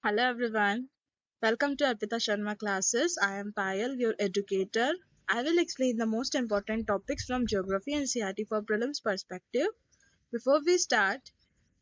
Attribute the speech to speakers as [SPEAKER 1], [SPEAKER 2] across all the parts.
[SPEAKER 1] Hello everyone. Welcome to Arpita Sharma classes. I am Payal, your educator. I will explain the most important topics from geography and CRT for prelims perspective. Before we start,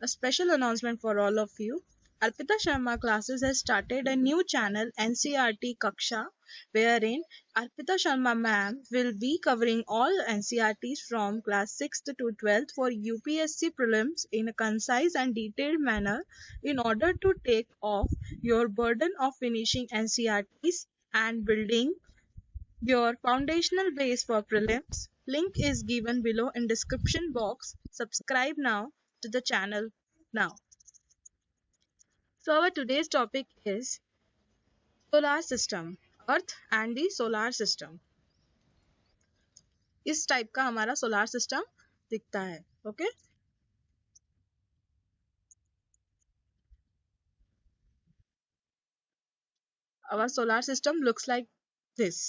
[SPEAKER 1] a special announcement for all of you. Arpita Sharma classes has started a new channel NCRT Kaksha wherein Arpita Sharma ma'am will be covering all NCRTs from class 6th to 12th for UPSC prelims in a concise and detailed manner in order to take off your burden of finishing NCRTs and building your foundational base for prelims. Link is given below in description box. Subscribe now to the channel now. So our today's topic is solar system, Earth and the solar system. इस type का हमारा solar system दिखता है. Okay, our solar system looks like this.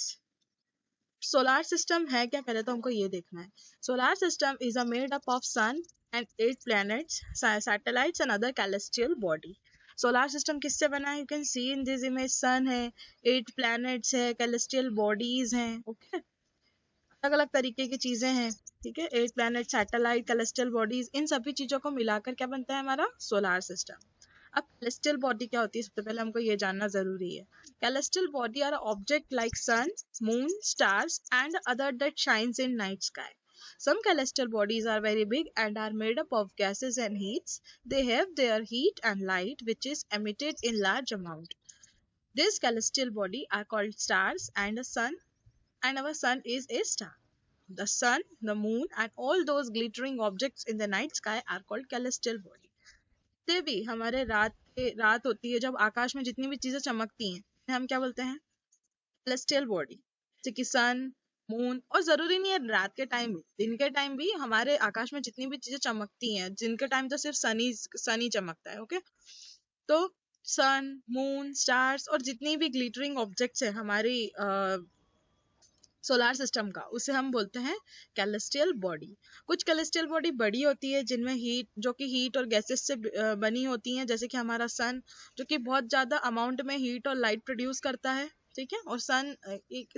[SPEAKER 1] Solar system है क्या, पहले तो हमको ये देखना है. Solar system is a made up of sun and 8 planets, satellites and other celestial body. Solar system किससे बना है? You can see in this image sun है, 8 planets है, celestial bodies हैं. ओके, अलग अलग तरीके की चीजें हैं. ठीक है, 8 planets, सैटेलाइट, celestial bodies, इन सभी चीजों को मिलाकर क्या बनता है हमारा सोलार सिस्टम. अब celestial body क्या होती है, सबसे पहले हमको ये जानना जरूरी है. Celestial body are object like sun, moon, stars and other that shines in night sky. Some celestial bodies are very big and are made up of gases and heats. They have their heat and light which is emitted in large amount. These celestial body are called stars and a sun, and our sun is a star. The sun, the moon and all those glittering objects in the night sky are called celestial body. से भी हमारे रात होती है जब आकाश में जितनी भी चीजें चमकती हैं हम क्या बोलते हैं? Celestial body. जैसे कि सन, मून, और जरूरी नहीं है रात के टाइम भी, दिन के टाइम भी हमारे आकाश में जितनी भी चीजें चमकती हैं, दिन के टाइम तो सिर्फ सन ही चमकता है. ओके, तो सन, मून, स्टार्स और जितनी भी ग्लिटरिंग ऑब्जेक्ट्स है हमारी सोलार सिस्टम का, उसे हम बोलते हैं कैलेस्टियल बॉडी. कुछ कैलेस्टियल बॉडी बड़ी होती है जिनमें हीट और गैसेस से बनी होती हैं, जैसे कि हमारा सन जो कि बहुत ज्यादा अमाउंट में हीट और लाइट प्रोड्यूस करता है. ठीक है, और सन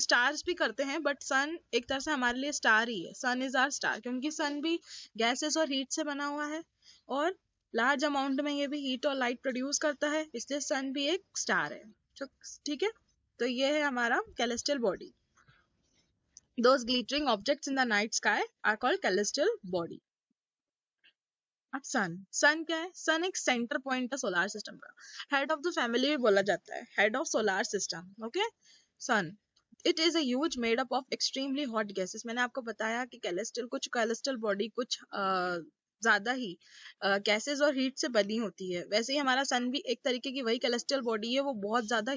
[SPEAKER 1] स्टार्स भी करते हैं, बट सन एक तरह से हमारे लिए स्टार ही है. सन इज आवर स्टार क्योंकि सन भी गैसेस और हीट से बना हुआ है और लार्ज अमाउंट में ये भी हीट और लाइट प्रोड्यूस करता है, इसलिए सन भी एक स्टार है. ठीक है, तो ये है हमारा कैलेस्टियल body. Those glittering objects in the night sky are called celestial body. अब सन क्या है? सन एक सेंटर पॉइंट है सोलार सिस्टम का. हेड ऑफ द फैमिली भी बोला जाता है, head of solar system. Okay, sun it is a huge made up of extremely hot gases. मैंने आपको बताया कि कुछ कैलेस्ट्रल बॉडी कुछ ज्यादा ही गैसेस और हीट से बनी होती है. वैसे ही हमारा सन भी एक तरीके की वही कैलेस्ट्रल बॉडी है, वो बहुत ज्यादा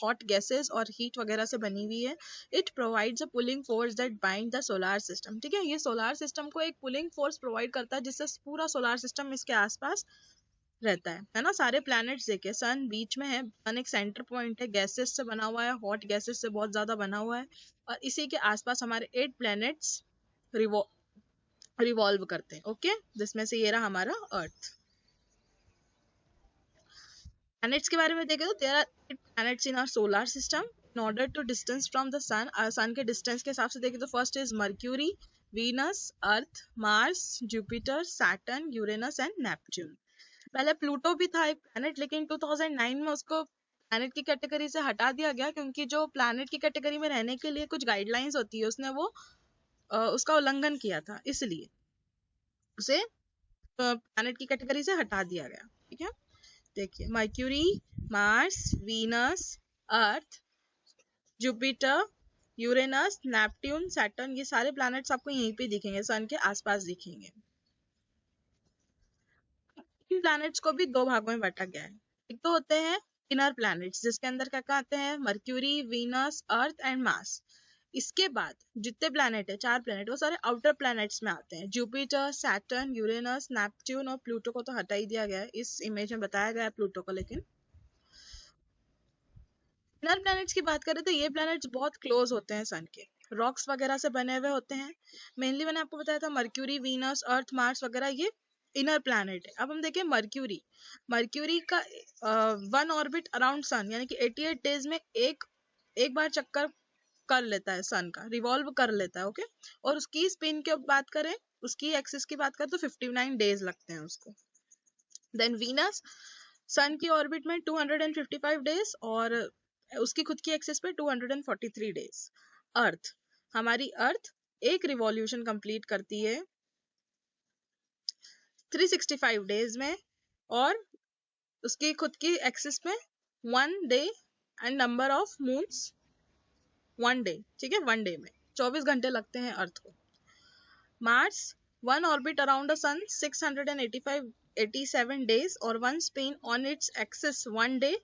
[SPEAKER 1] हॉट गैसेस और हीट वगैरह से बनी हुई है. It provides a pulling force that bind the solar system. ठीक है, ये सोलार सिस्टम को एक पुलिंग फोर्स प्रोवाइड करता है जिससे पूरा सोलार सिस्टम इसके आसपास रहता है ना. सारे प्लैनेट्स देखे, सन बीच में है, सन एक सेंटर पॉइंट है, गैसेस से बना हुआ है, हॉट गैसेस से बहुत ज्यादा बना हुआ है, और इसी के आसपास हमारे 8 प्लैनेट्स रिवॉल्व करते हैं. ओके, जिसमें से ये रहा हमारा अर्थ. प्लैनेट्स के बारे में देखें तो there are 8 planets in our solar system. In order to distance from the sun, sun के डिस्टेंस के हिसाब से देखें तो first is Mercury, Venus, Earth, Mars, Jupiter, Saturn, Uranus and Neptune. पहले प्लूटो भी था एक प्लैनेट, लेकिन 2009 में उसको प्लैनेट की कैटेगरी से हटा दिया गया क्योंकि जो प्लैनेट की कैटेगरी में रहने के लिए कुछ गाइडलाइंस होती है, उसने वो उसका उल्लंघन किया था, इसलिए उसे प्लैनेट की कैटेगरी से हटा दिया गया. ठीक है, देखिए मर्क्यूरी, मार्स, वीनस, अर्थ, जुपिटर, यूरेनस, नेपट्यून, सैटर्न, ये सारे प्लैनेट्स आपको यहीं पे दिखेंगे, सन के आसपास दिखेंगे. इन प्लैनेट्स को भी दो भागों में बांटा गया है. एक तो होते हैं इनर प्लैनेट्स जिसके अंदर क्या क्या आते हैं? Mercury, Venus, earth and Mars. इसके बाद जितने प्लैनेट है, 4 प्लैनेट, वो सारे आउटर प्लैनेट्स में आते हैं. जुपिटर, सैटर्न, यूरेनस, नेपट्यून और प्लूटो को तो हटा ही दिया गया है, इस इमेज में बताया गया है प्लूटो को. लेकिन इनर प्लैनेट्स की बात करें तो ये प्लैनेट्स बहुत क्लोज होते हैं सन के, रॉक्स वगैरह से बने हुए होते हैं. मेनली मैंने आपको बताया था मर्क्यूरी, वीनस, अर्थ, मार्स वगैरह ये इनर प्लैनेट है। अब हम देखें मर्क्यूरी। मर्क्यूरी का 1 ऑर्बिट अराउंड सन यानी कि 88 डेज में एक बार चक्कर कर लेता है सन का, रिवॉल्व कर लेता है। ओके, और उसकी स्पिन की बात करें, उसकी एक्सिस की बात करें तो 59 डेज लगते हैं उसको। देन वीनस, सन की ऑर्बिट में 255 डेज और उसकी खुद की एक्सिस पे 243 डेज। अर्थ, हमारी अर्थ एक रिवॉल्यूशन कंप्लीट करती है 365 डेज में और उसकी खुद की एक्सिस में 1 day and number of moons 1 day. ठीक है, 1 डे में 24 घंटे लगते हैं अर्थ को। Mars, 1 orbit around the sun 687 days और 1 spin on its axis 1 day.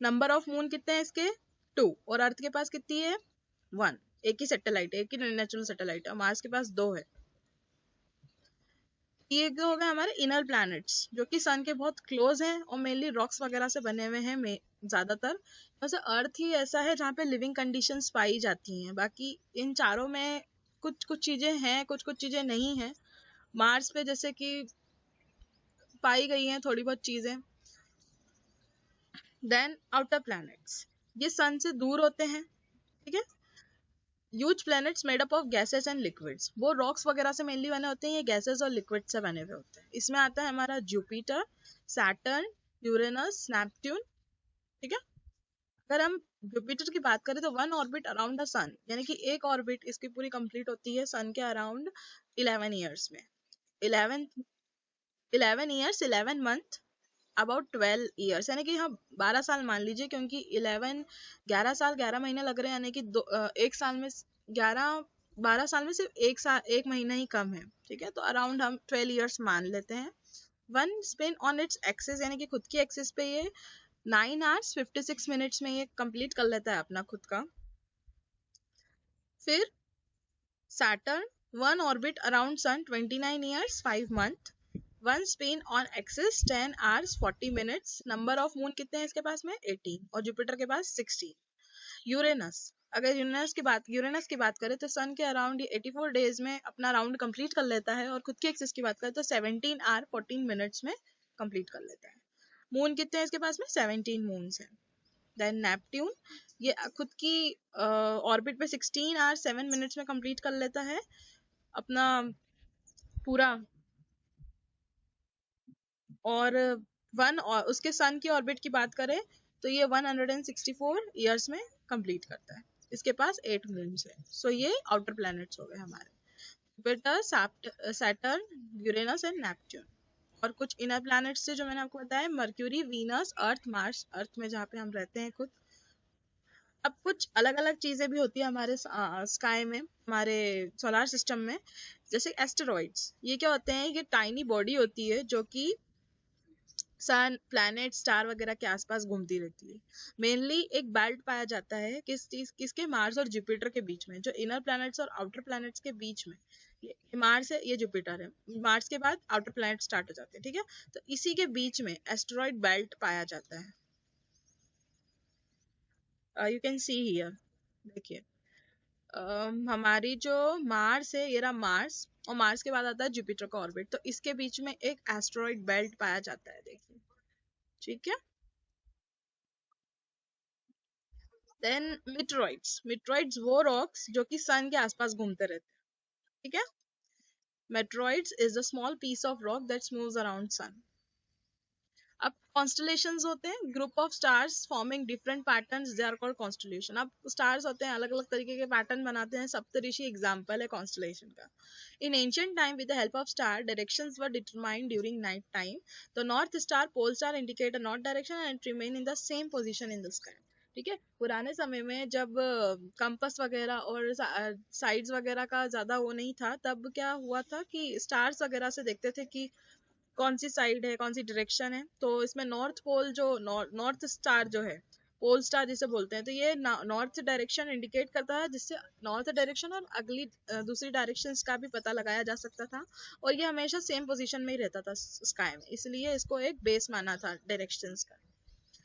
[SPEAKER 1] Number of moon कितने हैं इसके? 2। और अर्थ के पास कितनी है? 1। एक ही सैटेलाइट है, एक ही नेचुरल सैटेलाइट है, और मार्स के पास 2 है। ये हो गए हमारे इनर प्लैनेट्स जो कि सन के बहुत क्लोज हैं और मेनली रॉक्स वगैरह से बने हुए हैं ज्यादातर। वैसे अर्थ ही ऐसा है जहाँ पे लिविंग कंडीशंस पाई जाती हैं। बाकी इन चारों में कुछ कुछ चीजें हैं, कुछ कुछ चीजें नहीं हैं। मार्स पे जैसे कि पाई गई हैं थोड़ी बहुत चीजें। देन आउटर प्लैनेट्स, ये सन से दूर होते हैं। ठीक है, huge planets made up of gases and liquids, वो रॉक्स वगैरह से मेनली बने होते हैं, ये गैसेस और लिक्विड से बने हुए होते हैं। इसमें आता है हमारा जुपिटर, सैटर्न, यूरेनस, नेपट्यून। ठीक है, अगर हम जुपिटर की बात करें तो 1 ऑर्बिट अराउंड द सन यानी कि एक ऑर्बिट इसकी पूरी कंप्लीट होती है सन के अराउंड 11 ईयर्स में। 11 ईयर्स 11 मंथ अबाउट 12 ईयर्स, यानी कि हाँ 12 साल मान लीजिए, क्योंकि 11 साल 11 महीने लग रहे हैं, यानी कि एक साल में 12 साल में सिर्फ एक महीना ही कम है। ठीक है, तो अराउंड हम 12 ईयर्स मान लेते हैं। 1 स्पिन ऑन इट्स एक्सिस यानी कि खुद की एक्सिस पे ये 9 आवर्स 56 मिनट्स में ये कंप्लीट कर लेता है अपना खुद का। फिर Saturn, 1 orbit around sun 29 years 5 month, 1 spin on axis 10 hours 40 minutes. Number of moon कितने हैं इसके पास में? 18, और जुपिटर के पास 16। यूरेनस, अगर यूरेनस की बात करें तो सन के अराउंड 84 डेज में अपना राउंड कंप्लीट कर लेता है, और खुद की एक्सिस की बात करें तो 17 आवर 14 मिनट्स में कंप्लीट कर लेता है। मून कितने हैं इसके पास में? 17 मून्स हैं। देन नेपट्यून, ये खुद की ऑर्बिट पे 16 आवर 7 मिनट्स में कंप्लीट कर लेता है अपना पूरा, और उसके सन की ऑर्बिट की बात करें तो ये 164 ईयर्स में कंप्लीट करता है। इसके पास 8 मून्स है। सो ये आउटर प्लैनेट्स हो गए हमारे, Jupiter, Saturn, Uranus and Neptune. और कुछ इनर प्लैनेट्स से जो मैंने आपको बताया, मर्क्यूरी, वीनस, अर्थ, मार्स, अर्थ में जहाँ पे हम रहते हैं खुद। अब कुछ अलग अलग चीजें भी होती है हमारे स्काई में, हमारे सोलर सिस्टम में, जैसे एस्टेरॉइड्स। ये क्या होते हैं? ये टाइनी बॉडी होती है जो कि सन, प्लैनेट, स्टार वगैरह के आसपास घूमती रहती है। मेनली एक बेल्ट पाया जाता है किसके? मार्स और जुपिटर के बीच में, जो इनर प्लैनेट्स और आउटर प्लैनेट्स के बीच में। ये मार्स है, ये जुपिटर है। मार्स के बाद आउटर प्लैनेट स्टार्ट हो जाते हैं। ठीक है, तो इसी के बीच में एस्टेरॉइड बेल्ट पाया जाता है। यू कैन सी हियर, देखिए हमारी जो मार्स है, ये रहा मार्स, और मार्स के बाद आता है जुपिटर का ऑर्बिट, तो इसके बीच में एक एस्टेरॉइड बेल्ट पाया जाता है, देखिए। ठीक है, देन मिट्रॉइड्स वो रॉक्स जो कि सन के आसपास घूमते रहते हैं। ठीक है, meteoroids is a small piece of rock that moves around sun. अब कॉन्स्टलेशंस होते हैं, group of stars forming different patterns, they are called constellation. अब स्टार्स होते हैं, अलग अलग तरीके के पैटर्न बनाते हैं, सप्तऋषि एग्जाम्पल है कॉन्स्टलेशन का। In ancient time with the help of star, directions were determined during night time. The north star, pole star indicate a north direction and remain in the same position in the sky. ठीक है, पुराने समय में जब compass वगैरह और sides वगैरह का ज्यादा वो नहीं था, तब क्या हुआ था कि स्टार्स वगैरह से देखते थे कि कौन सी साइड है, कौन सी डायरेक्शन है। तो इसमें नॉर्थ पोल जो नॉर्थ स्टार जो है, पोल स्टार जिसे बोलते हैं, तो ये नॉर्थ डायरेक्शन इंडिकेट करता है, जिससे नॉर्थ डायरेक्शन और अगली दूसरी डायरेक्शंस का भी पता लगाया जा सकता था। और ये हमेशा सेम पोजीशन में ही रहता था स्काई में, इसलिए इसको एक बेस माना था डायरेक्शंस का।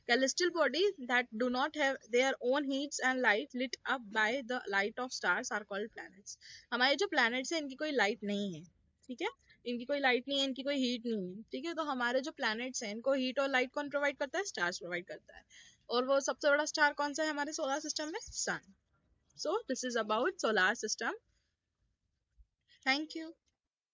[SPEAKER 1] Celestial bodies that do not have their own heats and light lit up by the light of stars are called planets. हमारे जो planets हैं इनकी कोई लाइट नहीं है। ठीक है, इनकी कोई लाइट नहीं है, इनकी कोई हीट नहीं है, ठीक है। तो हमारे जो प्लैनेट्स हैं इनको हीट और लाइट कौन प्रोवाइड करता है? स्टार्स प्रोवाइड करता है। और वो सबसे बड़ा स्टार कौन सा है हमारे सोलर सिस्टम में? Sun. So this is about solar system. Thank you.